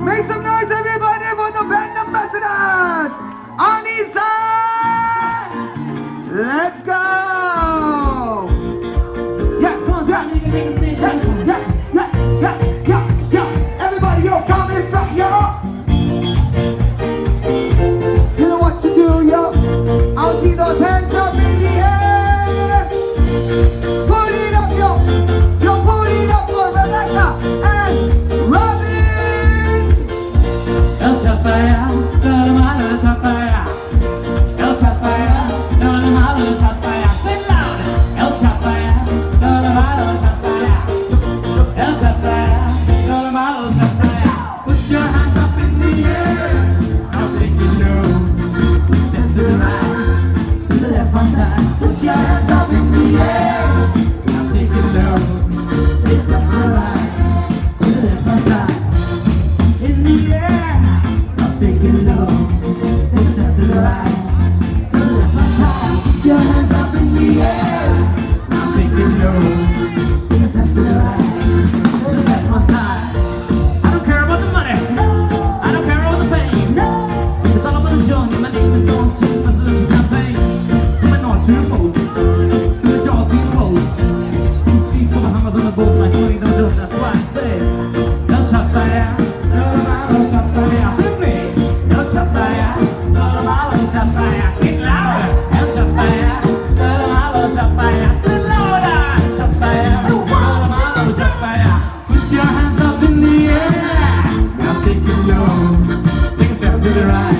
Make some noise, everybody, for the band ambassadors! On each side! Let's go! Yeah, come on, yeah, you can take a station. Yeah. Everybody, yo, come in front, yo! You know what to do, yo? I'll see those hands up in the air! Put it up, yo! Yo, put it up for Rebecca and Robin! El Chapaya, el malo Chapaya. El Chapaya, el malo Chapaya. Sing loud! El Chapaya, el malo Chapaya. El Chapaya, el malo Chapaya. Put your hands up in the air. I'll take it low. Except to the right, to the left one time. Put your hands up in the air. I'll take it low. Except to the right, to the left one time. In the air. Take it low, except to the right, to the left one time. Put your hands up in the air. Now take it low, except to the right, to the left one time. I don't care about the money, I don't care about the fame. It's all about the journey. My name is Don Chief, presidential campaigns. From the north to the coast, to the jaw to the coast. From the streets of the hammers on the boat, my money don't do. That's why I say, El Chapaya, El Chapaya. El Chapaya, el malo Chapaya, sing louder. El Chapaya, el malo Chapaya, sing louder. El Chapaya, el malo Chapaya. Put your hands up in the air. Now take it low. Take a step to the right,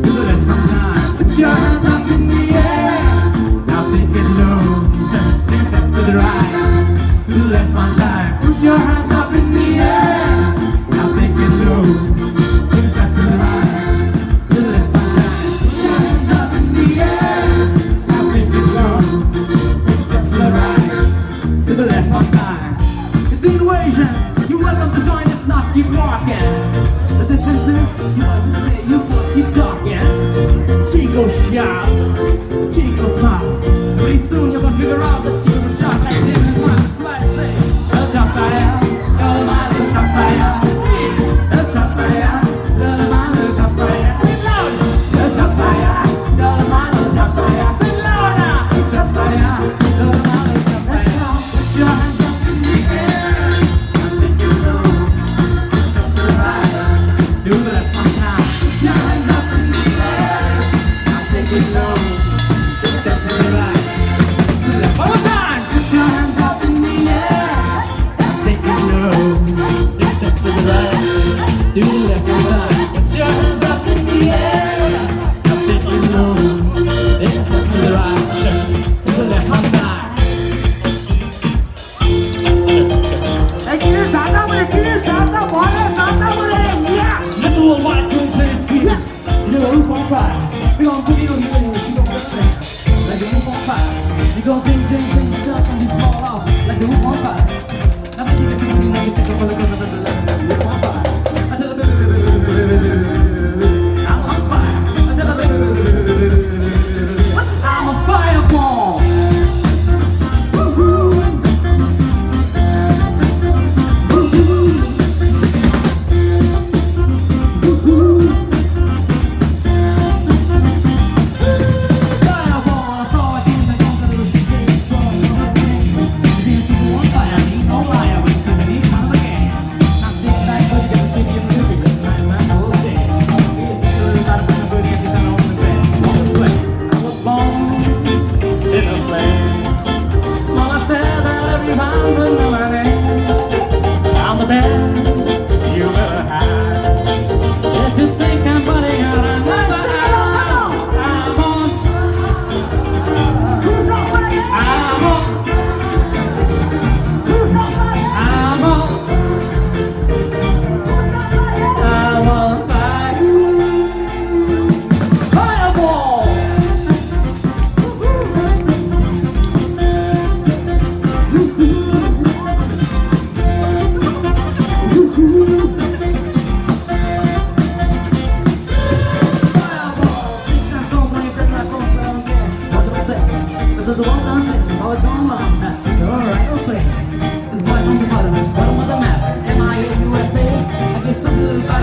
to the left one time. Put your hands up in the air. Now take it low. Take a step to the right, to the left one time. Put your hands up in the air. Now take it low. Take a step to the right. To the left one time. It's the invasion. You're welcome to join. If not, keep walking. The difference is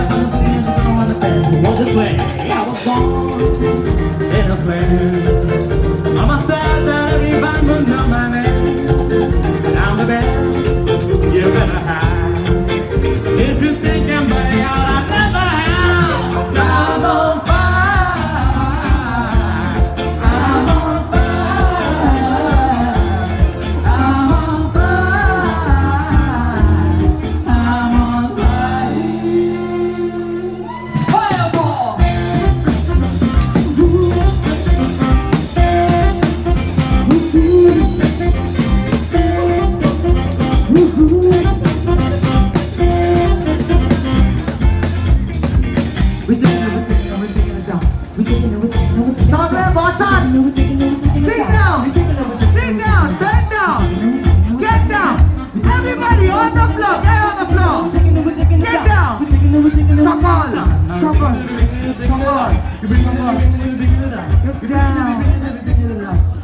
wanna say, well, this way. I was born in a flame. Mama said that everybody would know my name. And I'm the best you're gonna have. If you think I'm burning out, I never have. Now I'm on fire. I'm on fire. I'm on fire. I'm on fire. Fireball! Stop it, Boston! Sit down! Sit down! Bend down! Get down! Everybody on the floor! Get on the floor! Get down! Shuffle! Shuffle! Shuffle! Get down!